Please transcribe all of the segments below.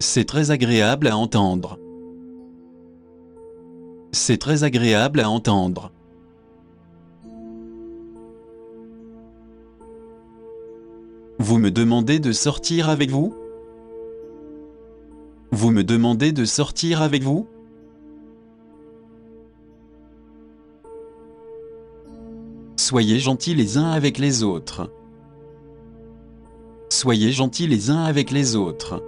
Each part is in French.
C'est très agréable à entendre. C'est très agréable à entendre. Vous me demandez de sortir avec vous? Vous me demandez de sortir avec vous? Soyez gentils les uns avec les autres. Soyez gentils les uns avec les autres.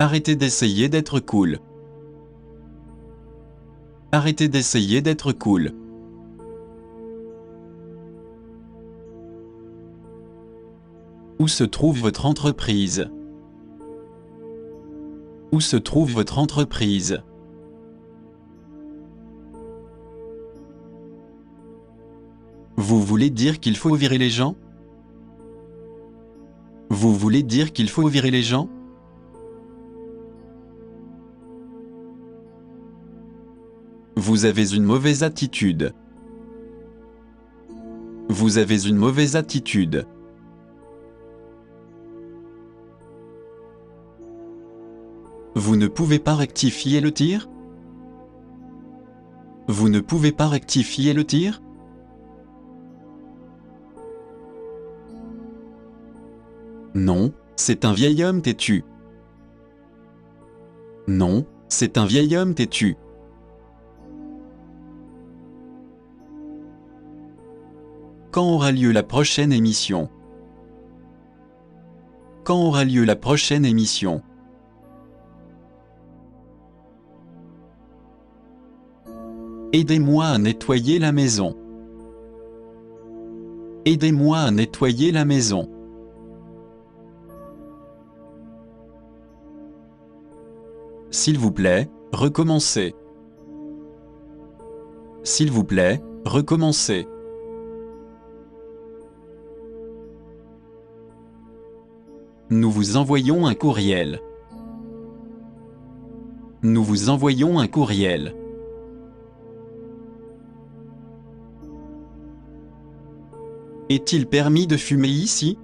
Arrêtez d'essayer d'être cool. Arrêtez d'essayer d'être cool. Où se trouve votre entreprise? Où se trouve votre entreprise? Vous voulez dire qu'il faut virer les gens? Vous voulez dire qu'il faut virer les gens? Vous avez une mauvaise attitude. Vous avez une mauvaise attitude. Vous ne pouvez pas rectifier le tir? Vous ne pouvez pas rectifier le tir? Non, c'est un vieil homme têtu. Non, c'est un vieil homme têtu. Quand aura lieu la prochaine émission? Quand aura lieu la prochaine émission? Aidez-moi à nettoyer la maison. Aidez-moi à nettoyer la maison. S'il vous plaît, recommencez. S'il vous plaît, recommencez. Nous vous envoyons un courriel. Nous vous envoyons un courriel. Est-il permis de fumer ici?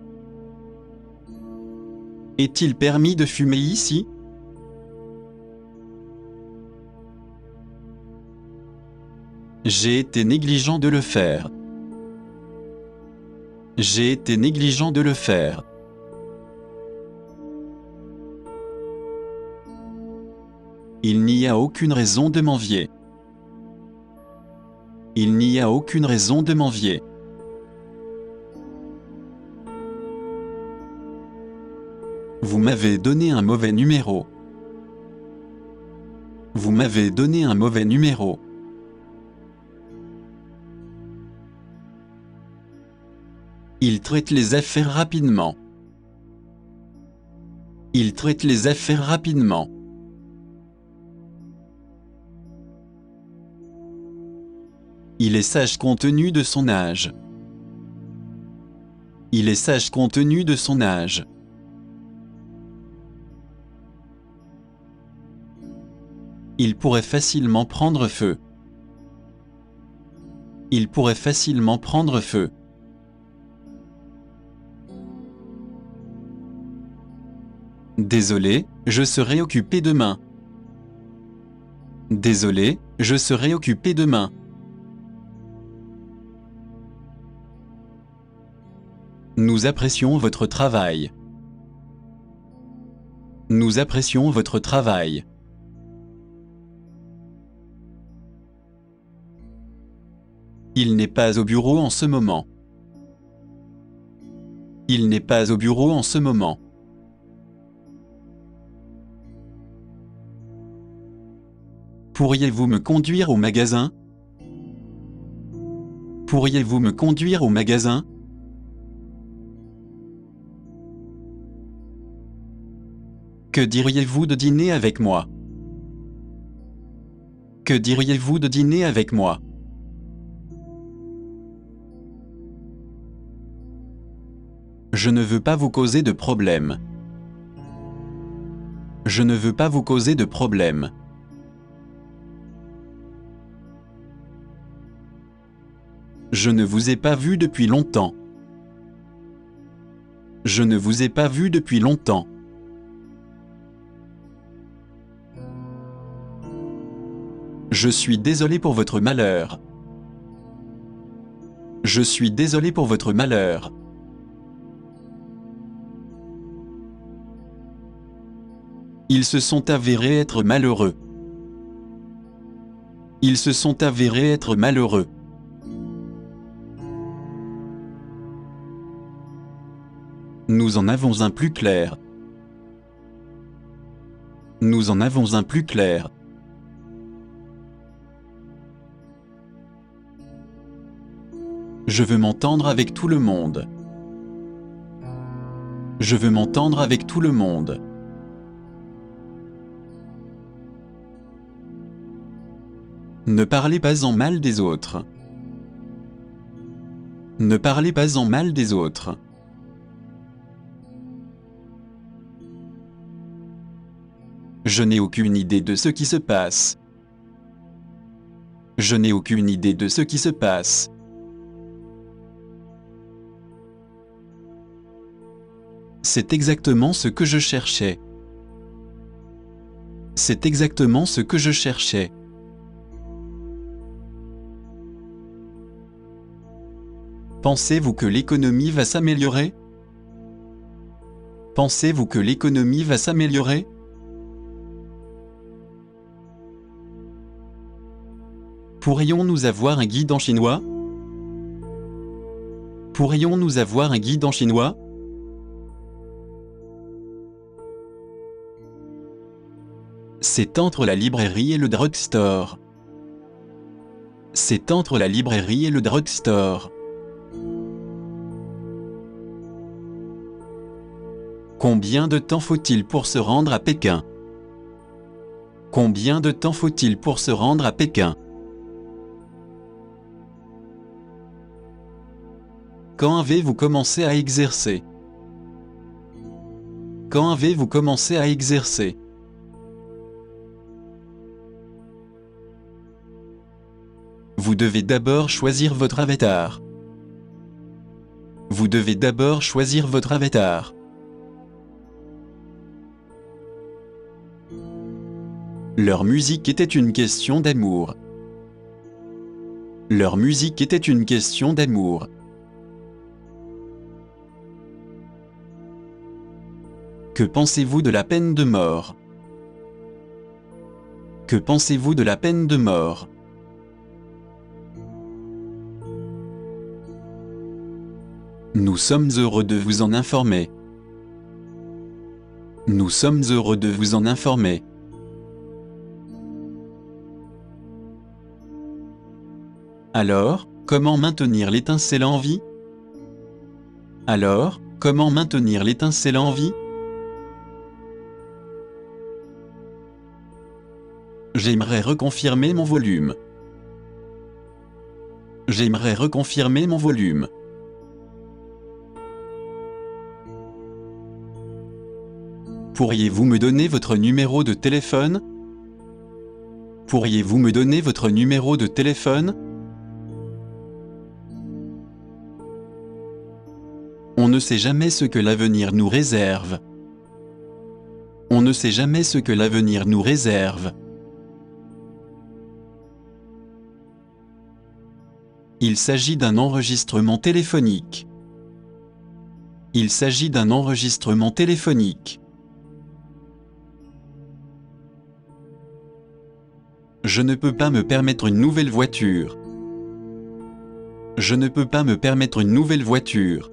Est-il permis de fumer ici? J'ai été négligent de le faire. J'ai été négligent de le faire. Il n'y a aucune raison de m'envier. Il n'y a aucune raison de m'envier. Vous m'avez donné un mauvais numéro. Vous m'avez donné un mauvais numéro. Il traite les affaires rapidement. Il traite les affaires rapidement. Il est sage compte tenu de son âge. Il est sage compte tenu de son âge. Il pourrait facilement prendre feu. Il pourrait facilement prendre feu. Désolé, je serai occupé demain. Désolé, je serai occupé demain. Nous apprécions votre travail. Nous apprécions votre travail. Il n'est pas au bureau en ce moment. Il n'est pas au bureau en ce moment. Pourriez-vous me conduire au magasin? Pourriez-vous me conduire au magasin? Que diriez-vous de dîner avec moi? Que diriez-vous de dîner avec moi? Je ne veux pas vous causer de problème. Je ne veux pas vous causer de problème. Je ne vous ai pas vu depuis longtemps. Je ne vous ai pas vu depuis longtemps. Je suis désolé pour votre malheur. Je suis désolé pour votre malheur. Ils se sont avérés être malheureux. Ils se sont avérés être malheureux. Nous en avons un plus clair. Nous en avons un plus clair. Je veux m'entendre avec tout le monde. Je veux m'entendre avec tout le monde. Ne parlez pas en mal des autres. Ne parlez pas en mal des autres. Je n'ai aucune idée de ce qui se passe. Je n'ai aucune idée de ce qui se passe. C'est exactement ce que je cherchais. C'est exactement ce que je cherchais. Pensez-vous que l'économie va s'améliorer? Pensez-vous que l'économie va s'améliorer? Pourrions-nous avoir un guide en chinois? Pourrions-nous avoir un guide en chinois? C'est entre la librairie et le drugstore. C'est entre la librairie et le drugstore. Combien de temps faut-il pour se rendre à Pékin? Combien de temps faut-il pour se rendre à Pékin? Quand avez-vous commencé à exercer? Quand avez-vous commencé à exercer? Vous devez d'abord choisir votre avatar. Vous devez d'abord choisir votre avatar. Leur musique était une question d'amour. Leur musique était une question d'amour. Que pensez-vous de la peine de mort? Que pensez-vous de la peine de mort? Nous sommes heureux de vous en informer. Nous sommes heureux de vous en informer. Alors, comment maintenir l'étincelle en vie? Alors, comment maintenir l'étincelle en vie? J'aimerais reconfirmer mon volume. J'aimerais reconfirmer mon volume. Pourriez-vous me donner votre numéro de téléphone? Pourriez-vous me donner votre numéro de téléphone? On ne sait jamais ce que l'avenir nous réserve. On ne sait jamais ce que l'avenir nous réserve. Il s'agit d'un enregistrement téléphonique. Il s'agit d'un enregistrement téléphonique. Je ne peux pas me permettre une nouvelle voiture. Je ne peux pas me permettre une nouvelle voiture.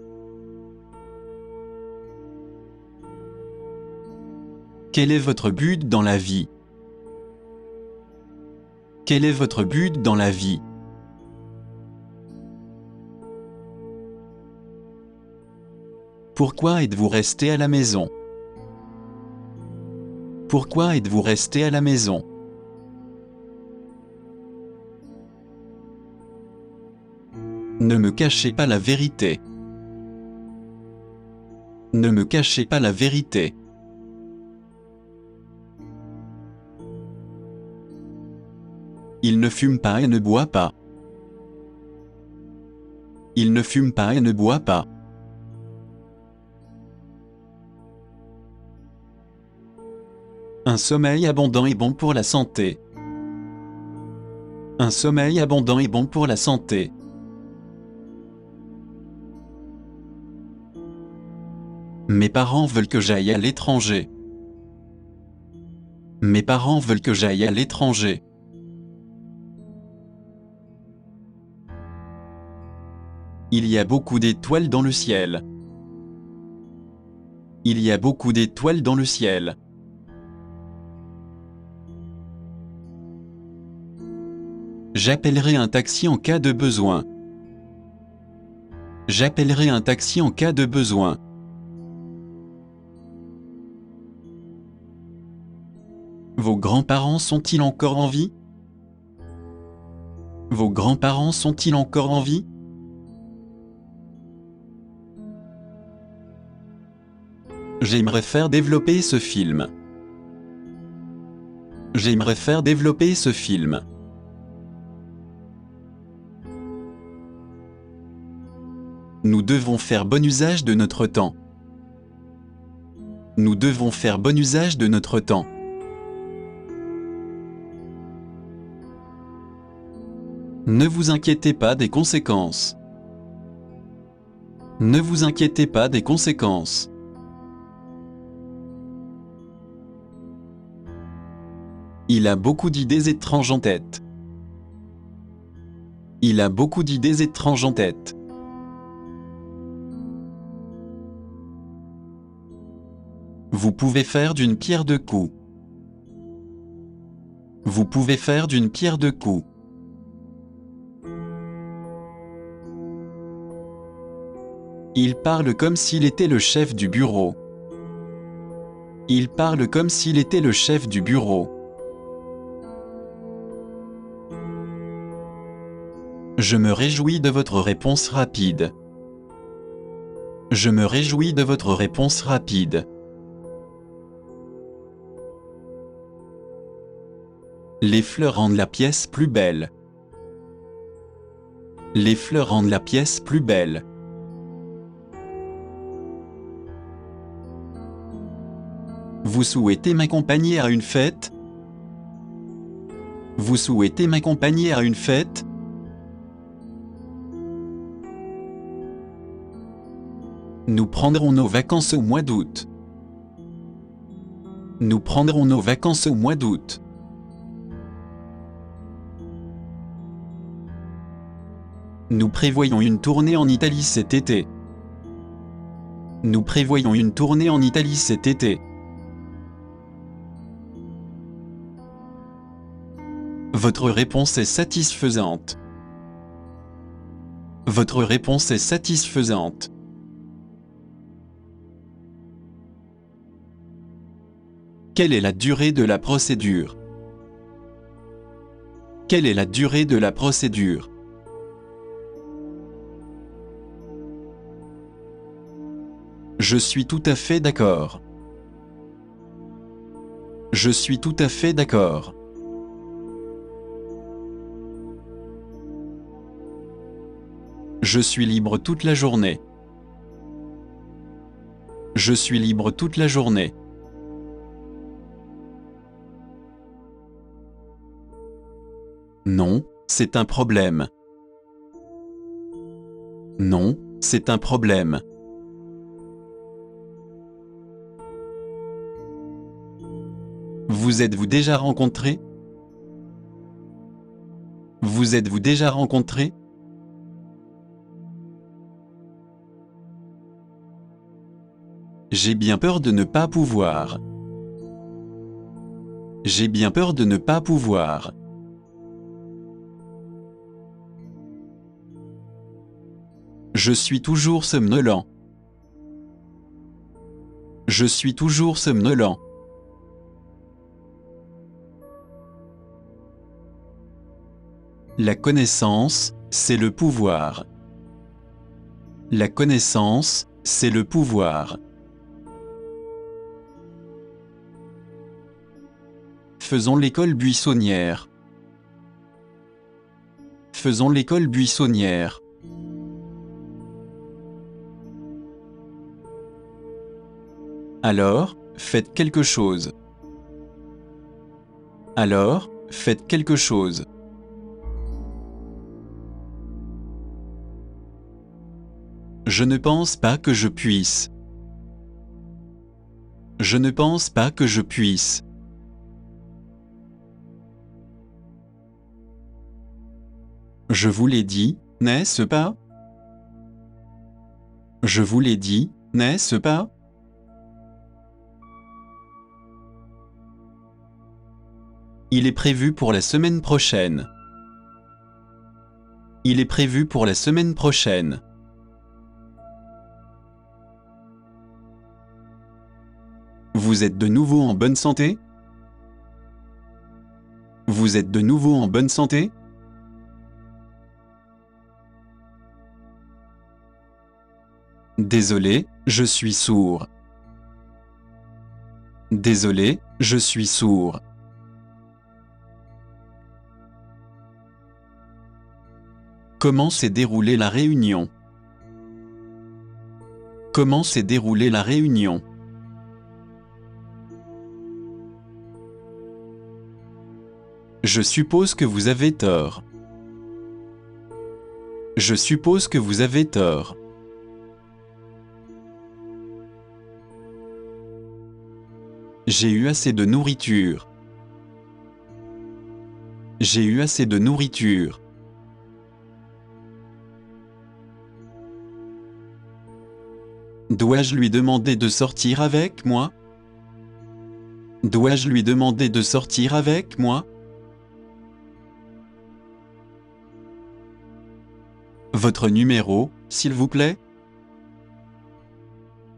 Quel est votre but dans la vie? Quel est votre but dans la vie? Pourquoi êtes-vous resté à la maison? Pourquoi êtes-vous resté à la maison? Ne me cachez pas la vérité. Ne me cachez pas la vérité. Il ne fume pas et ne boit pas. Il ne fume pas et ne boit pas. Un sommeil abondant est bon pour la santé. Un sommeil abondant est bon pour la santé. Mes parents veulent que j'aille à l'étranger. Mes parents veulent que j'aille à l'étranger. Il y a beaucoup d'étoiles dans le ciel. Il y a beaucoup d'étoiles dans le ciel. J'appellerai un taxi en cas de besoin. J'appellerai un taxi en cas de besoin. Vos grands-parents sont-ils encore en vie? Vos grands-parents sont-ils encore en vie? J'aimerais faire développer ce film. J'aimerais faire développer ce film. Nous devons faire bon usage de notre temps. Nous devons faire bon usage de notre temps. Ne vous inquiétez pas des conséquences. Ne vous inquiétez pas des conséquences. Il a beaucoup d'idées étranges en tête. Il a beaucoup d'idées étranges en tête. Vous pouvez faire d'une pierre deux coups. Vous pouvez faire d'une pierre deux coups. Il parle comme s'il était le chef du bureau. Il parle comme s'il était le chef du bureau. Je me réjouis de votre réponse rapide. Je me réjouis de votre réponse rapide. Les fleurs rendent la pièce plus belle. Les fleurs rendent la pièce plus belle. Vous souhaitez m'accompagner à une fête? Vous souhaitez m'accompagner à une fête? Nous prendrons nos vacances au mois d'août. Nous prendrons nos vacances au mois d'août. Nous prévoyons une tournée en Italie cet été. Nous prévoyons une tournée en Italie cet été. Votre réponse est satisfaisante. Votre réponse est satisfaisante. Quelle est la durée de la procédure? Quelle est la durée de la procédure? Je suis tout à fait d'accord. Je suis tout à fait d'accord. Je suis libre toute la journée. Je suis libre toute la journée. Non, c'est un problème. Non, c'est un problème. Vous êtes-vous déjà rencontrés? Vous êtes-vous déjà rencontrés? J'ai bien peur de ne pas pouvoir. J'ai bien peur de ne pas pouvoir. Je suis toujours somnolent. Je suis toujours somnolent. La connaissance, c'est le pouvoir. La connaissance, c'est le pouvoir. Faisons l'école buissonnière. Faisons l'école buissonnière. Alors, faites quelque chose. Alors, faites quelque chose. Je ne pense pas que je puisse. Je ne pense pas que je puisse. Je vous l'ai dit, n'est-ce pas? Je vous l'ai dit, n'est-ce pas? Il est prévu pour la semaine prochaine. Il est prévu pour la semaine prochaine. Vous êtes de nouveau en bonne santé? Vous êtes de nouveau en bonne santé? Désolé, je suis sourd. Désolé, je suis sourd. Comment s'est déroulée la réunion? Comment s'est déroulée la réunion? Je suppose que vous avez tort. Je suppose que vous avez tort. J'ai eu assez de nourriture. J'ai eu assez de nourriture. Dois-je lui demander de sortir avec moi? Dois-je lui demander de sortir avec moi? Votre numéro, s'il vous plaît?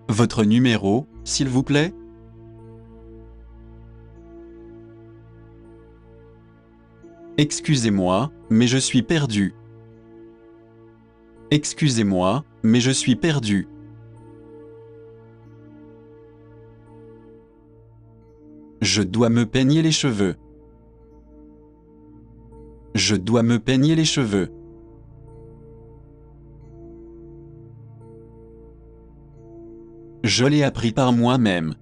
Votre numéro, s'il vous plaît? Excusez-moi, mais je suis perdu. Excusez-moi, mais je suis perdu. Je dois me peigner les cheveux. Je dois me peigner les cheveux. Je l'ai appris par moi-même.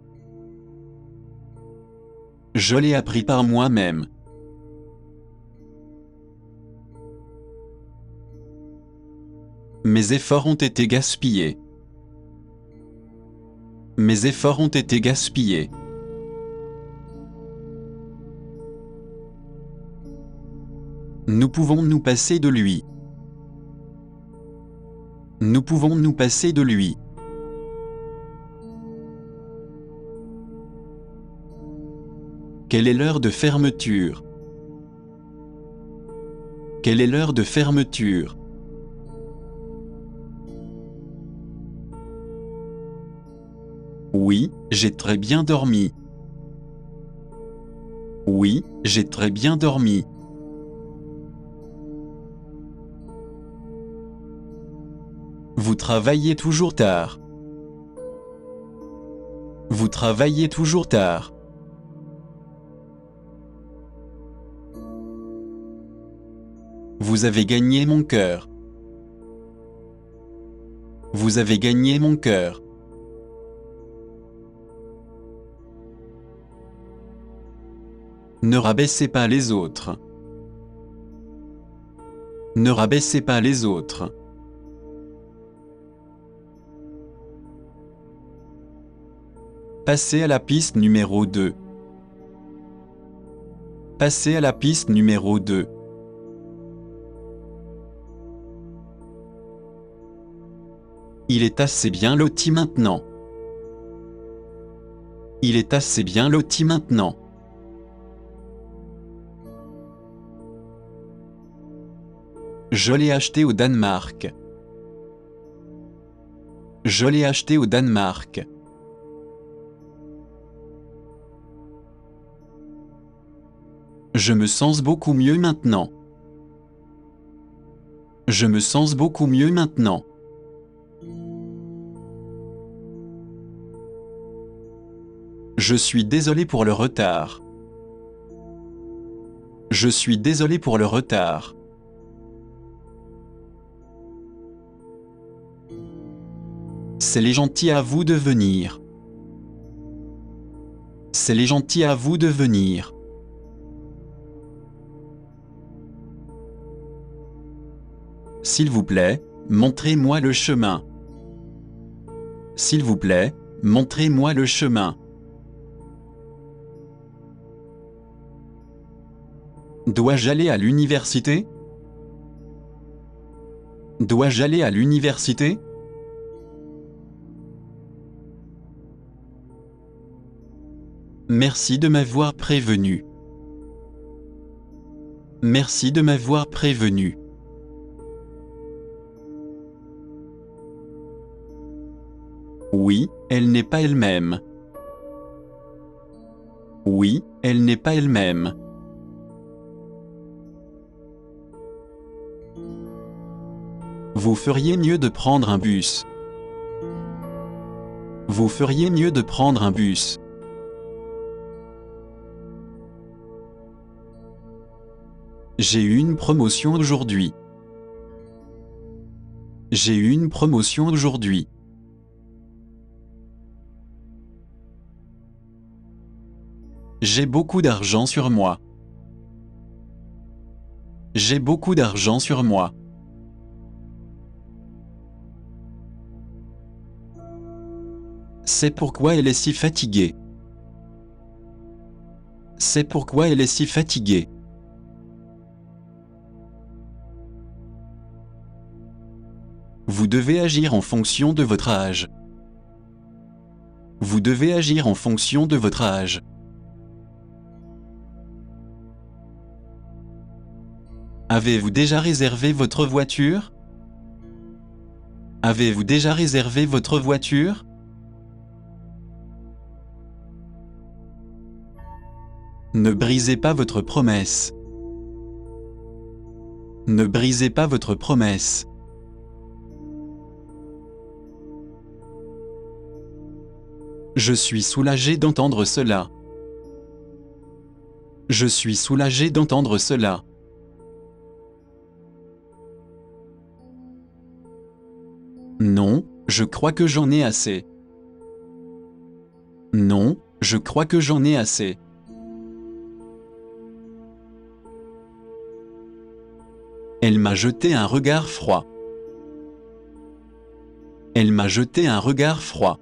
Je l'ai appris par moi-même. Mes efforts ont été gaspillés. Mes efforts ont été gaspillés. Nous pouvons nous passer de lui. Nous pouvons nous passer de lui. Quelle est l'heure de fermeture? Quelle est l'heure de fermeture? Oui, j'ai très bien dormi. Oui, j'ai très bien dormi. Vous travaillez toujours tard. Vous travaillez toujours tard. Vous avez gagné mon cœur. Vous avez gagné mon cœur. Ne rabaissez pas les autres. Ne rabaissez pas les autres. Passez à la piste numéro 2. Passez à la piste numéro 2. Il est assez bien loti maintenant. Il est assez bien loti maintenant. Je l'ai acheté au Danemark. Je l'ai acheté au Danemark. Je me sens beaucoup mieux maintenant. Je me sens beaucoup mieux maintenant. Je suis désolé pour le retard. Je suis désolé pour le retard. C'est les gentils à vous de venir. C'est les gentils à vous de venir. S'il vous plaît, montrez-moi le chemin. S'il vous plaît, montrez-moi le chemin. Dois-je aller à l'université? Dois-je aller à l'université? Merci de m'avoir prévenu. Merci de m'avoir prévenu. Oui, elle n'est pas elle-même. Oui, elle n'est pas elle-même. Vous feriez mieux de prendre un bus. Vous feriez mieux de prendre un bus. J'ai eu une promotion aujourd'hui. J'ai eu une promotion aujourd'hui. J'ai beaucoup d'argent sur moi. J'ai beaucoup d'argent sur moi. C'est pourquoi elle est si fatiguée. C'est pourquoi elle est si fatiguée. Vous devez agir en fonction de votre âge. Vous devez agir en fonction de votre âge. Avez-vous déjà réservé votre voiture? Avez-vous déjà réservé votre voiture? Ne brisez pas votre promesse. Ne brisez pas votre promesse. Je suis soulagé d'entendre cela. Je suis soulagé d'entendre cela. Non, je crois que j'en ai assez. Non, je crois que j'en ai assez. Elle m'a jeté un regard froid. Elle m'a jeté un regard froid.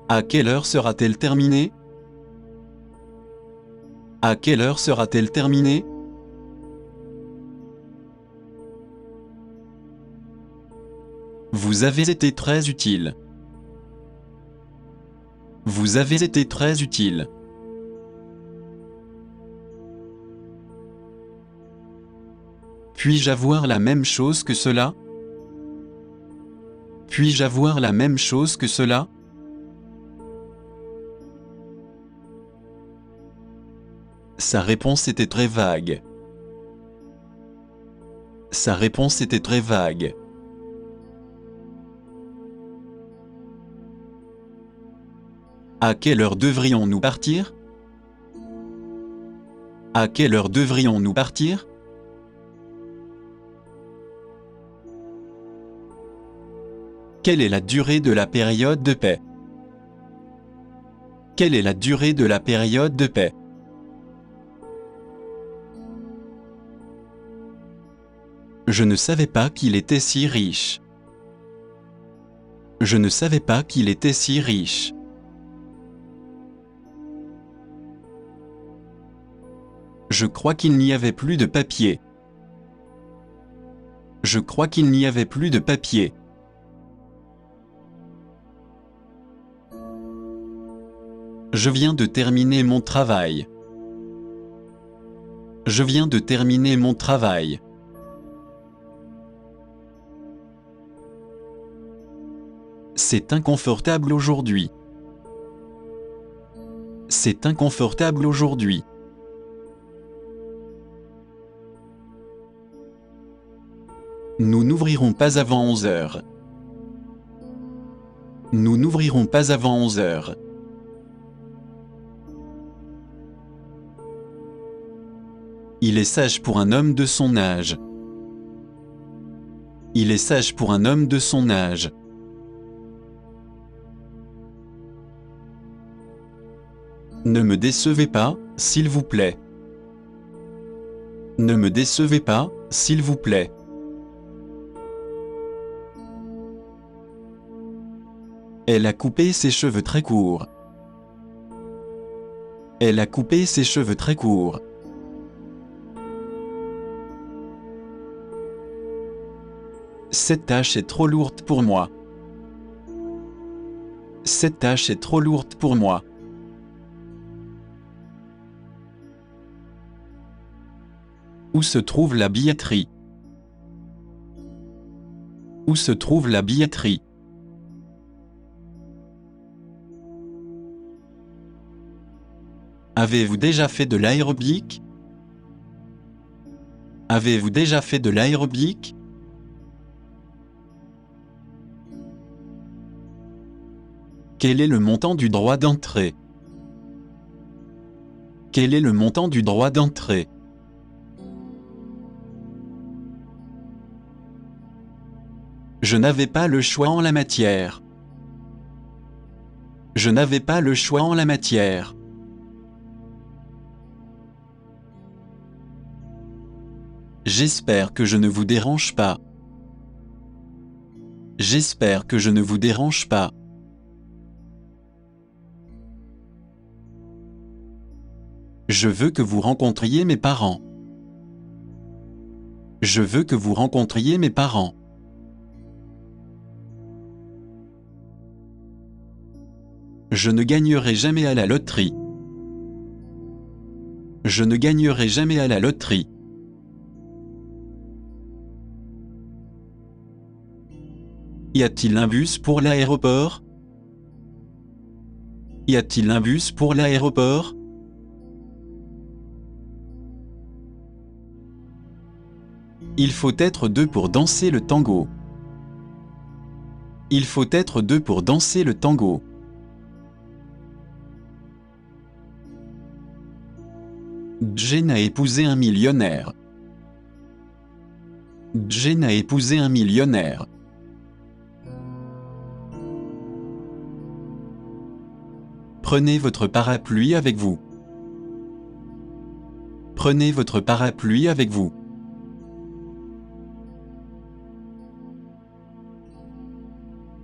À quelle heure sera-t-elle terminée? À quelle heure sera-t-elle terminée? Vous avez été très utile. Vous avez été très utile. Puis-je avoir la même chose que cela? Puis-je avoir la même chose que cela? Sa réponse était très vague. Sa réponse était très vague. À quelle heure devrions-nous partir? À quelle heure devrions-nous partir? Quelle est la durée de la période de paix? Quelle est la durée de la période de paix? Je ne savais pas qu'il était si riche. Je ne savais pas qu'il était si riche. Je crois qu'il n'y avait plus de papier. Je crois qu'il n'y avait plus de papier. Je viens de terminer mon travail. Je viens de terminer mon travail. C'est inconfortable aujourd'hui. C'est inconfortable aujourd'hui. Nous n'ouvrirons pas avant 11 heures. Nous n'ouvrirons pas avant 11 heures. Il est sage pour un homme de son âge. Il est sage pour un homme de son âge. Ne me décevez pas, s'il vous plaît. Ne me décevez pas, s'il vous plaît. Elle a coupé ses cheveux très courts. Elle a coupé ses cheveux très courts. Cette tâche est trop lourde pour moi. Cette tâche est trop lourde pour moi. Où se trouve la billetterie? Où se trouve la billetterie? Avez-vous déjà fait de l'aérobic? Avez-vous déjà fait de l'aérobic? Quel est le montant du droit d'entrée? Quel est le montant du droit d'entrée? Je n'avais pas le choix en la matière. Je n'avais pas le choix en la matière. J'espère que je ne vous dérange pas. J'espère que je ne vous dérange pas. Je veux que vous rencontriez mes parents. Je veux que vous rencontriez mes parents. Je ne gagnerai jamais à la loterie. Je ne gagnerai jamais à la loterie. Y a-t-il un bus pour l'aéroport? Y a-t-il un bus pour l'aéroport? Il faut être deux pour danser le tango. Il faut être deux pour danser le tango. Jane a épousé un millionnaire. Jane a épousé un millionnaire. Prenez votre parapluie avec vous. Prenez votre parapluie avec vous.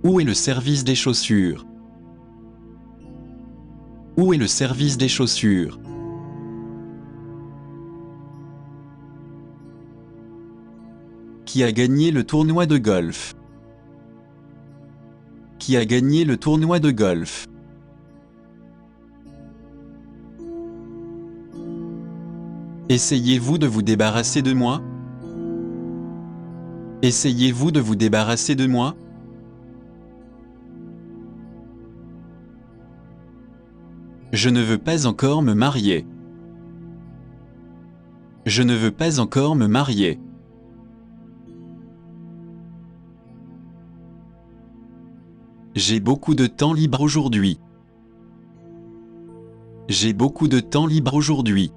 Où est le service des chaussures? Où est le service des chaussures? Qui a gagné le tournoi de golf? Qui a gagné le tournoi de golf? Essayez-vous de vous débarrasser de moi? Essayez-vous de vous débarrasser de moi? Je ne veux pas encore me marier. Je ne veux pas encore me marier. J'ai beaucoup de temps libre aujourd'hui. J'ai beaucoup de temps libre aujourd'hui.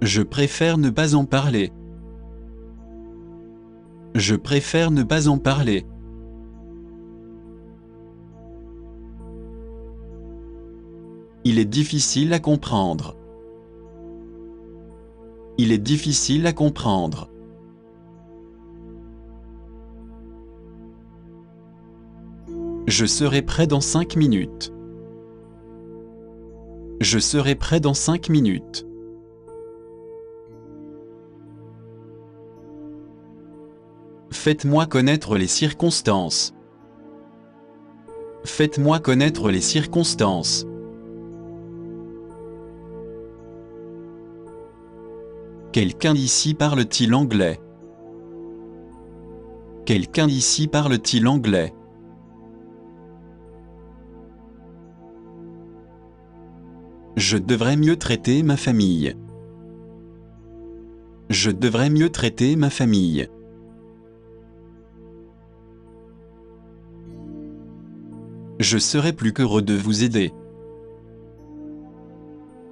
Je préfère ne pas en parler. Je préfère ne pas en parler. Il est difficile à comprendre. Il est difficile à comprendre. Je serai prêt dans 5 minutes. Je serai prêt dans 5 minutes. Faites-moi connaître les circonstances. Faites-moi connaître les circonstances. Quelqu'un d'ici parle-t-il anglais? Quelqu'un d'ici parle-t-il anglais? Je devrais mieux traiter ma famille. Je devrais mieux traiter ma famille. Je serais plus qu'heureux de vous aider.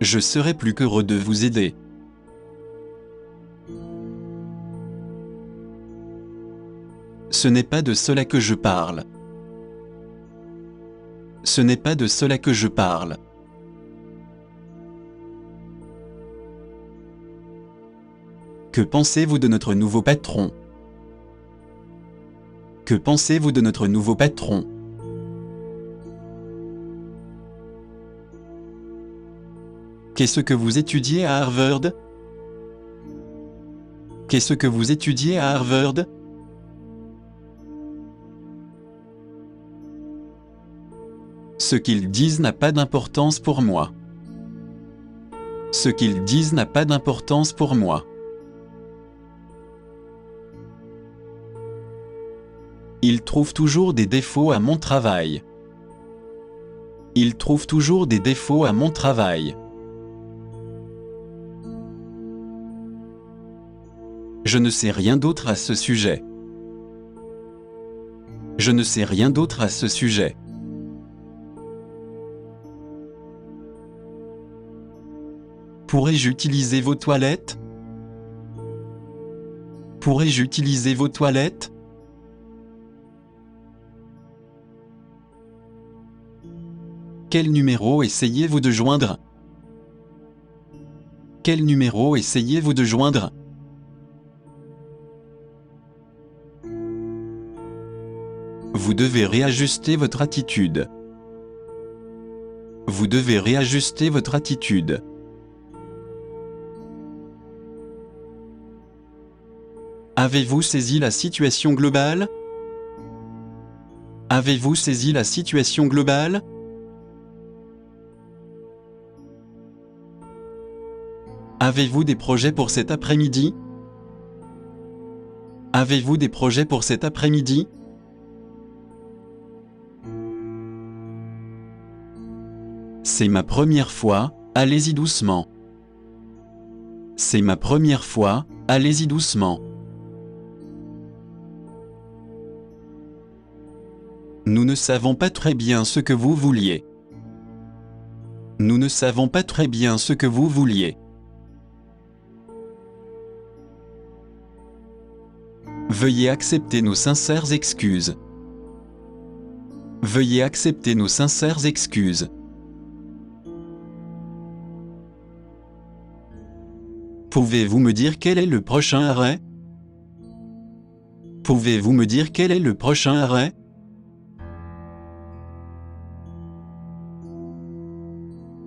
Je serais plus qu'heureux de vous aider. Ce n'est pas de cela que je parle. Ce n'est pas de cela que je parle. Que pensez-vous de notre nouveau patron? Que pensez-vous de notre nouveau patron? Qu'est-ce que vous étudiez à Harvard? Qu'est-ce que vous étudiez à Harvard? Ce qu'ils disent n'a pas d'importance pour moi. Ce qu'ils disent n'a pas d'importance pour moi. Ils trouvent toujours des défauts à mon travail. Ils trouvent toujours des défauts à mon travail. Je ne sais rien d'autre à ce sujet. Je ne sais rien d'autre à ce sujet. Pourrais-je utiliser vos toilettes? Pourrais-je utiliser vos toilettes? Quel numéro essayez-vous de joindre? Quel numéro essayez-vous de joindre? Vous devez réajuster votre attitude. Vous devez réajuster votre attitude. Avez-vous saisi la situation globale? Avez-vous saisi la situation globale? Avez-vous des projets pour cet après-midi? Avez-vous des projets pour cet après-midi? C'est ma première fois, allez-y doucement. C'est ma première fois, allez-y doucement. Nous ne savons pas très bien ce que vous vouliez. Nous ne savons pas très bien ce que vous vouliez. Veuillez accepter nos sincères excuses. Veuillez accepter nos sincères excuses. Pouvez-vous me dire quel est le prochain arrêt? Pouvez-vous me dire quel est le prochain arrêt?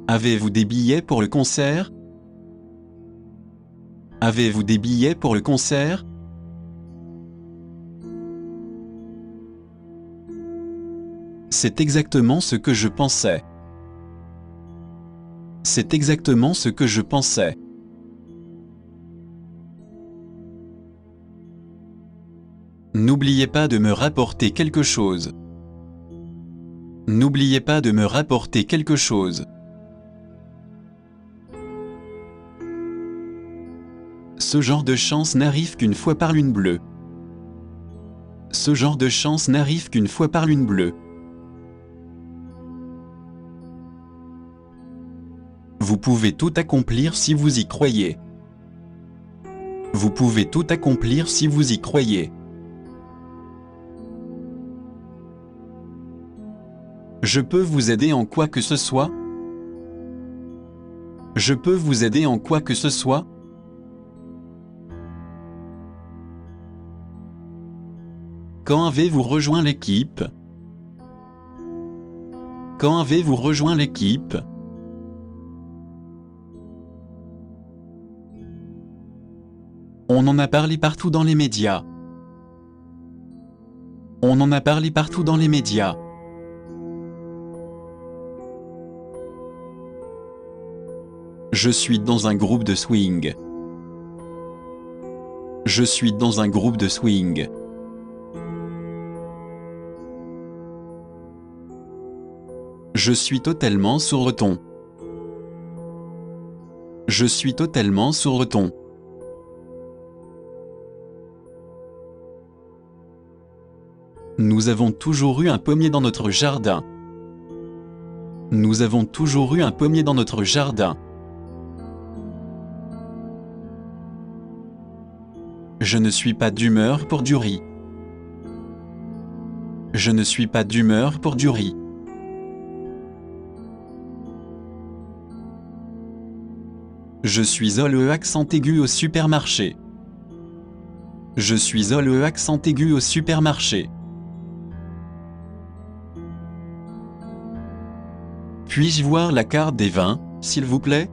Avez-vous des billets pour le concert? Avez-vous des billets pour le concert? C'est exactement ce que je pensais. C'est exactement ce que je pensais. N'oubliez pas de me rapporter quelque chose. N'oubliez pas de me rapporter quelque chose. Ce genre de chance n'arrive qu'une fois par lune bleue. Ce genre de chance n'arrive qu'une fois par lune bleue. Vous pouvez tout accomplir si vous y croyez. Vous pouvez tout accomplir si vous y croyez. Je peux vous aider en quoi que ce soit? Je peux vous aider en quoi que ce soit? Quand avez-vous rejoint l'équipe? Quand avez-vous rejoint l'équipe? On en a parlé partout dans les médias. On en a parlé partout dans les médias. Je suis dans un groupe de swing. Je suis dans un groupe de swing. Je suis totalement sourd-ton. Je suis totalement sourd-ton. Nous avons toujours eu un pommier dans notre jardin. Nous avons toujours eu un pommier dans notre jardin. Je ne suis pas d'humeur pour du riz. Je ne suis pas d'humeur pour du riz. Je suis au accent aigu au supermarché. Je suis au le accent aigu au supermarché. Puis-je voir la carte des vins, s'il vous plaît?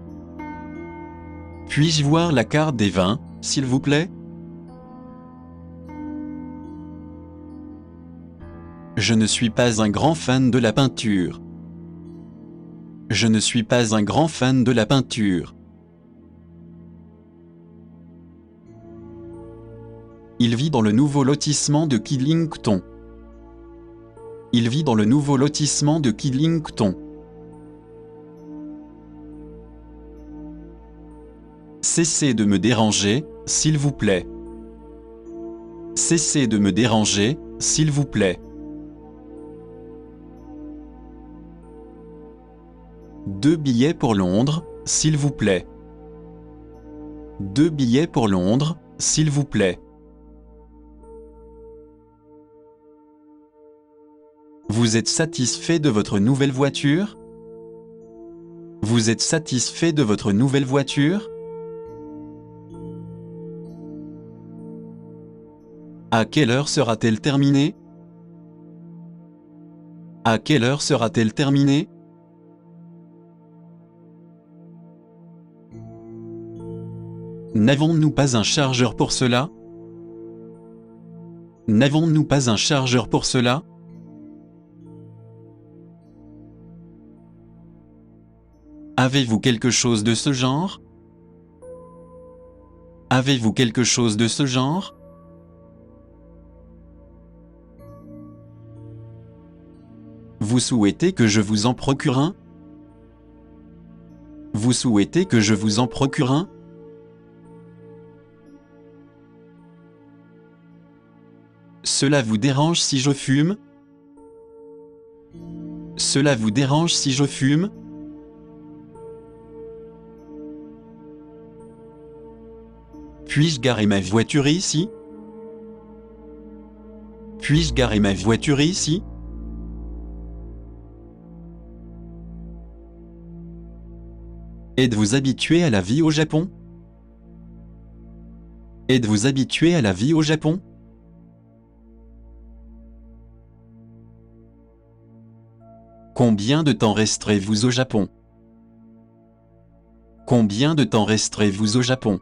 Puis-je voir la carte des vins, s'il vous plaît? Je ne suis pas un grand fan de la peinture. Je ne suis pas un grand fan de la peinture. Il vit dans le nouveau lotissement de Kidlington. Il vit dans le nouveau lotissement de Kidlington. Cessez de me déranger, s'il vous plaît. Cessez de me déranger, s'il vous plaît. 2 billets pour Londres, s'il vous plaît. 2 billets pour Londres, s'il vous plaît. Vous êtes satisfait de votre nouvelle voiture? Vous êtes satisfait de votre nouvelle voiture? À quelle heure sera-t-elle terminée? À quelle heure sera-t-elle terminée? N'avons-nous pas un chargeur pour cela? N'avons-nous pas un chargeur pour cela? Avez-vous quelque chose de ce genre? Avez-vous quelque chose de ce genre? Vous souhaitez que je vous en procure un? Vous souhaitez que je vous en procure un? Cela vous dérange si je fume? Cela vous dérange si je fume? Puis-je garer ma voiture ici? Puis-je garer ma voiture ici? Êtes-vous habitué à la vie au Japon? Êtes-vous habitué à la vie au Japon? Combien de temps resterez-vous au Japon? Combien de temps resterez-vous au Japon?